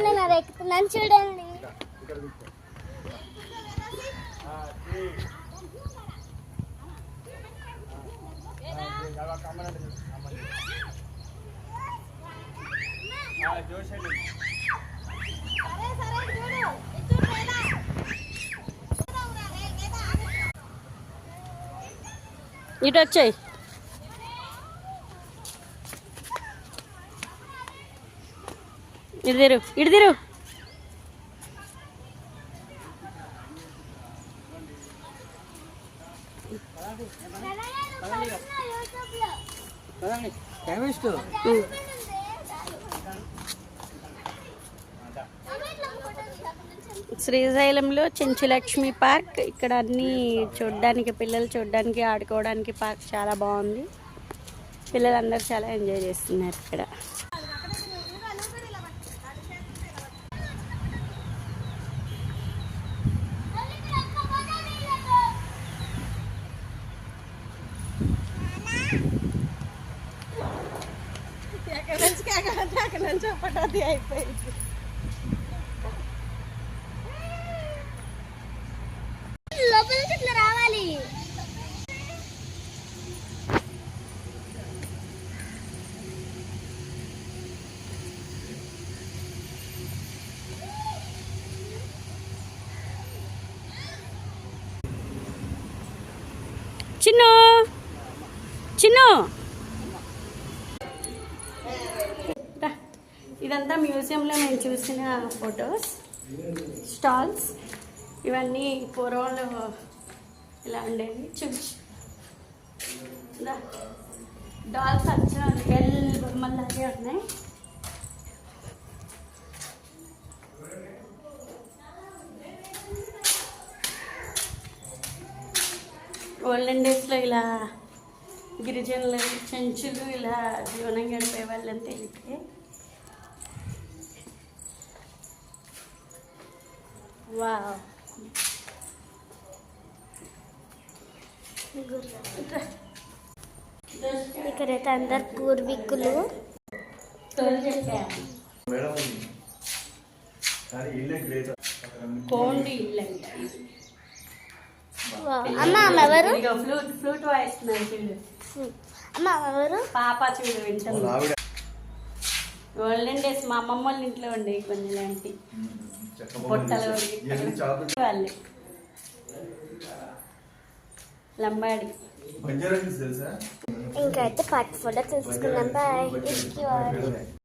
నేను అది ఎక్కుతున్నాను చూడండి. ఇటు వచ్చాయి. ఇడిదిరు ఇడిదిరు. శ్రీశైలంలో చెంచులక్ష్మి పార్క్. ఇక్కడ అన్నీ చూడడానికి, పిల్లలు చూడడానికి, ఆడుకోవడానికి పార్క్ చాలా బాగుంది. పిల్లలందరూ చాలా ఎంజాయ్ చేస్తున్నారు ఇక్కడ. అయిపోయింది. లోపలికి ఇట్లా రావాలి. చిన్ను చిన్ను ఇదంతా మ్యూజియంలో నేను చూసిన ఫొటోస్, స్టాల్స్. ఇవన్నీ పూర్వంలో ఇలా ఉండేవి. డాల్స్ అచ్చా రియల్ బొమ్మలాగే ఉన్నాయి. ఓల్డెన్ డేస్లో ఇలా గిరిజనులు, చెంచులు ఇలా జీవనం గడిపే వాళ్ళని తెలిపే. వావ్, ఇక్కడైతే అందరు పూర్వీకులు. కోండి ఇల్లు. అమ్మ ఎవరు? ఫ్లూట్ వాయిస్తున్నారు చూడు. అమ్మ ఎవరు? పాప చూడు వింటుంది. ఓల్డెన్ డేస్ మా అమ్మమ్మ వాళ్ళ ఇంట్లో ఉండేవి కొన్ని ఇలాంటి పొట్టలు వాళ్ళే. లంబాడి. ఇంకైతే పార్ట్ 4 తెలుసుకుందాం. బాయ్.